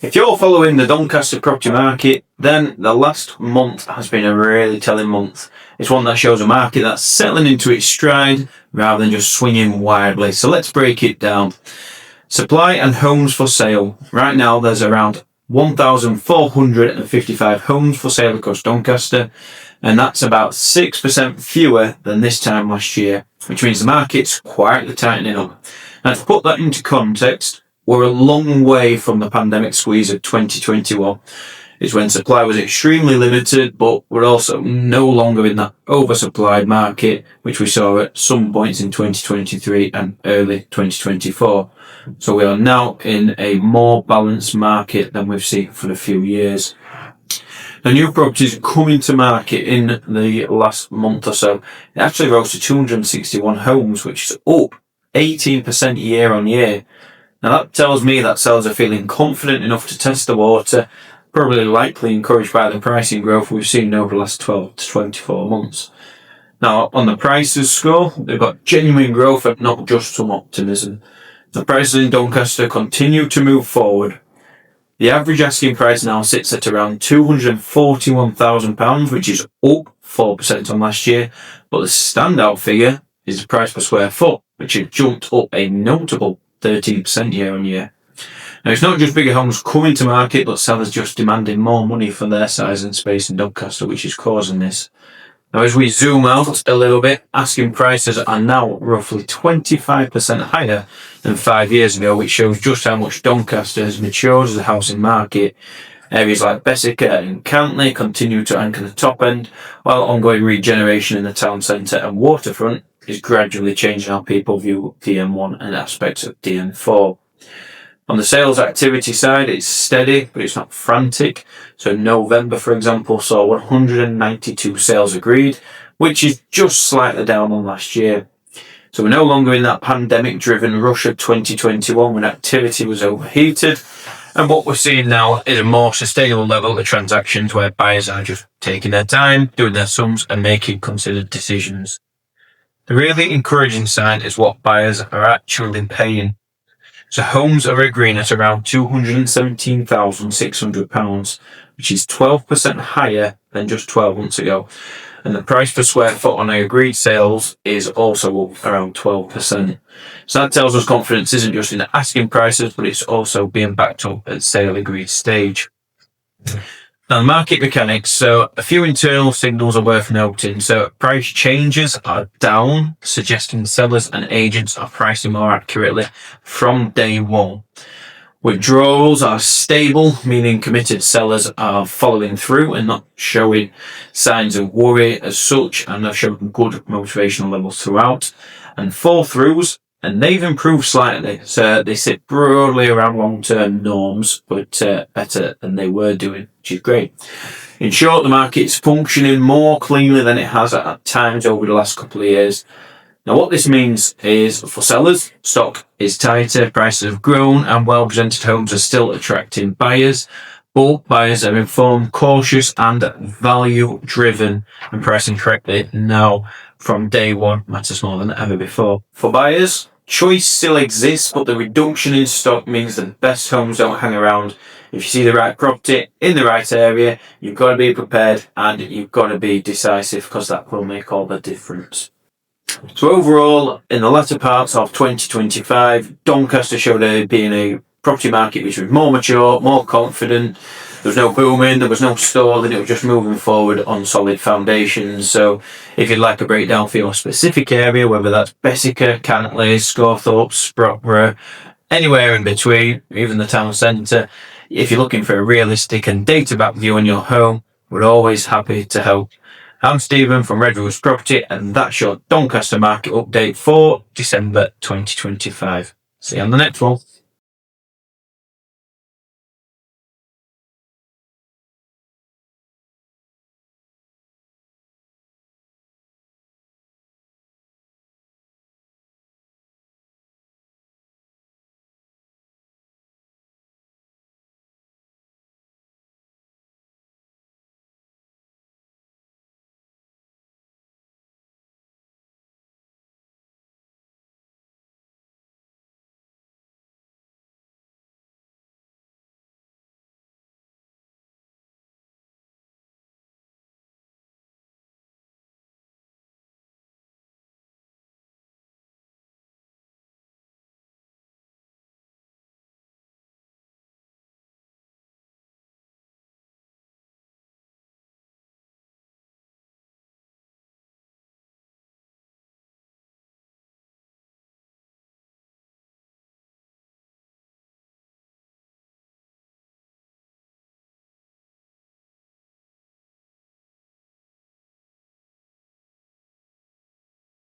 If you're following the Doncaster property market, then the last month has been a really telling month. It's one that shows a market that's settling into its stride rather than just swinging wildly. So let's break it down. Supply and homes for sale. Right now there's around 1,455 homes for sale across Doncaster, and that's about 6% fewer than this time last year, which means the market's quietly tightening up. Now, to put that into context, we're a long way from the pandemic squeeze of 2021. It's when supply was extremely limited, but we're also no longer in that oversupplied market, which we saw at some points in 2023 and early 2024. So we are now in a more balanced market than we've seen for a few years. The new properties coming to market in the last month or so, it actually rose to 261 homes, which is up 18% year on year. Now that tells me that sellers are feeling confident enough to test the water, probably likely encouraged by the pricing growth we've seen over the last 12 to 24 months. Now on the prices score, they've got genuine growth and not just some optimism. The prices in Doncaster continue to move forward. The average asking price now sits at around £241,000, which is up 4% on last year, but the standout figure is the price per square foot, which has jumped up a notable 13% year on year. Now it's not just bigger homes coming to market, but sellers just demanding more money for their size and space in Doncaster, which is causing this. Now as we zoom out a little bit, asking prices are now roughly 25% higher than 5 years ago, which shows just how much Doncaster has matured as a housing market. Areas like Bessica and Cantley continue to anchor the top end, while ongoing regeneration in the town centre and waterfront is gradually changing how people view DN1 and aspects of DN4. On the sales activity side, it's steady, but it's not frantic. So November, for example, saw 192 sales agreed, which is just slightly down on last year. So we're no longer in that pandemic-driven rush of 2021 when activity was overheated. And what we're seeing now is a more sustainable level of transactions where buyers are just taking their time, doing their sums and making considered decisions. The really encouraging sign is what buyers are actually paying. So homes are agreeing at around £217,600, which is 12% higher than just 12 months ago. And the price per square foot on agreed sales is also up around 12%. So that tells us confidence isn't just in the asking prices, but it's also being backed up at sale agreed stage. Now, the market mechanics, so a few internal signals are worth noting. So price changes are down, suggesting sellers and agents are pricing more accurately from day one. Withdrawals are stable, meaning committed sellers are following through and not showing signs of worry as such, and they're showing good motivational levels throughout. And fall-throughs, and they've improved slightly, so they sit broadly around long-term norms, but better than they were doing, which is great. In short, the market's functioning more cleanly than it has at times over the last couple of years. Now what this means is, for sellers, stock is tighter, prices have grown, and well-presented homes are still attracting buyers. But buyers are informed, cautious, and value-driven, and pricing correctly now from day one matters more than ever before. For buyers, choice still exists, but the reduction in stock means the best homes don't hang around. If you see the right property in the right area, you've got to be prepared and you've got to be decisive, because that will make all the difference. So overall, in the latter parts of 2025, Doncaster showed being a property market which was more mature, more confident. There was no booming, there was no stalling, it was just moving forward on solid foundations. So if you'd like a breakdown for your specific area, whether that's Bessica, Cantley, Scorthorpe, Sprockborough, anywhere in between, even the town centre, if you're looking for a realistic and data-backed view on your home, we're always happy to help. I'm Stephen from Red Rose Property, and that's your Doncaster market update for December 2025. See you on the next one.